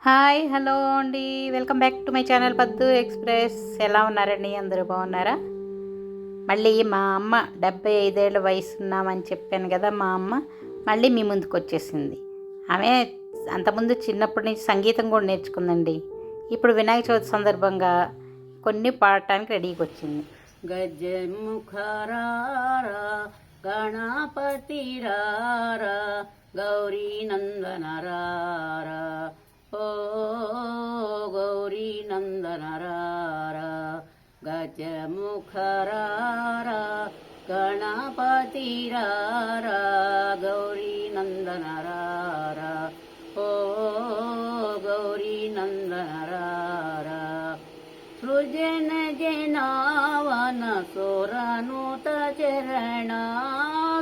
Hi hello అండి, welcome back to my channel పద్దు express. ఎలా ఉన్నారండి? అందరూ బాగున్నారా? మళ్ళీ మా అమ్మ 75 ఏళ్ళ వయసు ఉన్నామని చెప్పాను కదా, మా అమ్మ మళ్ళీ మీ ముందుకు వచ్చేసింది. ఆమె అంతకుముందు చిన్నప్పటి నుంచి సంగీతం కూడా నేర్చుకుందండి. ఇప్పుడు వినాయక చవితి సందర్భంగా కొన్ని పాడటానికి రెడీకి వచ్చింది. గజముఖరారా గణపతి రారా గౌరీ నందనరారా, ఓ గౌరీ నందనరారా. గజముఖరారా గణపతి రారా గౌరీ నందనరారా, ఓ గౌరీ నందనరారా. సృజన జనావన సోరనూత చరణ,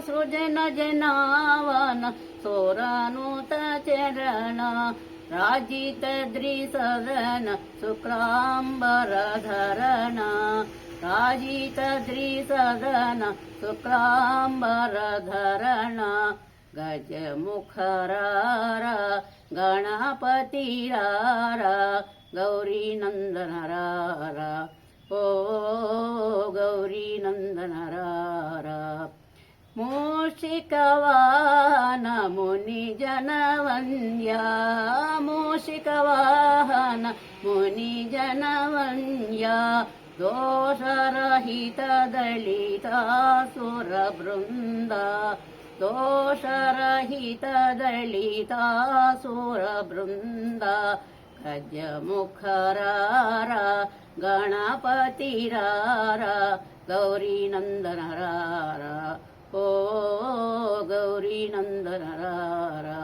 సృజన జనావన సోరనూత చరణ. రాజిత ద్రిసదన శుక్లాంబరధరణ, రాజిత ద్రిసదన శుక్లాంబరధరణ. గజముఖరారా గణపతి రారా గౌరీ నందనరారా, ఓ గౌరీ నందనరారా. మూషికవాహన ముని జనవన్య, మూషికవాహన ముని జనవన్య. దోషరహిత దళితాసుర బృంద, దోషరహిత దళితాసుర బృంద. గజముఖరారా గణపతి రారా గౌరీ నందనరారా, ఓ గౌరీ నందనరారా.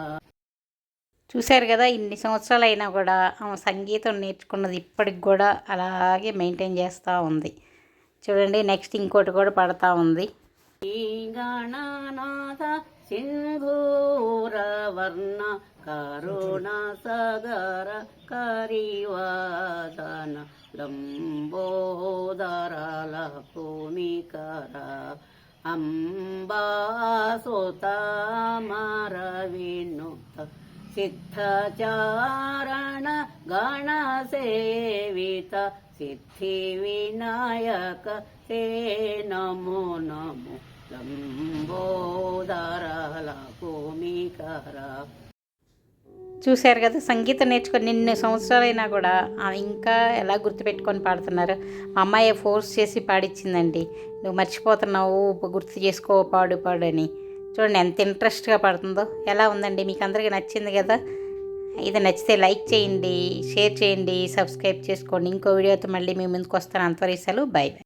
చూశారు కదా, ఇన్ని సంవత్సరాలు అయినా కూడా ఆమె సంగీతం నేర్చుకున్నది ఇప్పటికి కూడా అలాగే మెయింటైన్ చేస్తూ ఉంది. చూడండి, నెక్స్ట్ ఇంకోటి కూడా పడతా ఉంది. గణనాథ సింధూరవర్ణ కరుణ సగర కరివాదన లంబోదరాల భూమికర. అంబాసుతమర వినుత సిద్ధచారణ గణసేవిత సిద్ధి వినాయక తే నమో నమో లంబోదరాల భూమికర. చూశారు కదా, సంగీతం నేర్చుకొని నిన్న సంవత్సరాలైనా కూడా ఆమె ఇంకా ఎలా గుర్తుపెట్టుకొని పాడుతున్నారు. మా అమ్మాయి ఫోర్స్ చేసి పాడిచ్చిందండి. నువ్వు మర్చిపోతున్నావు, గుర్తు చేసుకో, పాడు పాడు అని. చూడండి ఎంత ఇంట్రెస్ట్గా పాడుతుందో. ఎలా ఉందండి? మీకు అందరికీ నచ్చింది కదా? ఇది నచ్చితే లైక్ చేయండి, షేర్ చేయండి, సబ్స్క్రైబ్ చేసుకోండి. ఇంకో వీడియోతో మళ్ళీ మీ ముందుకు వస్తాను. అంతవరకు సెలవు, బై బై.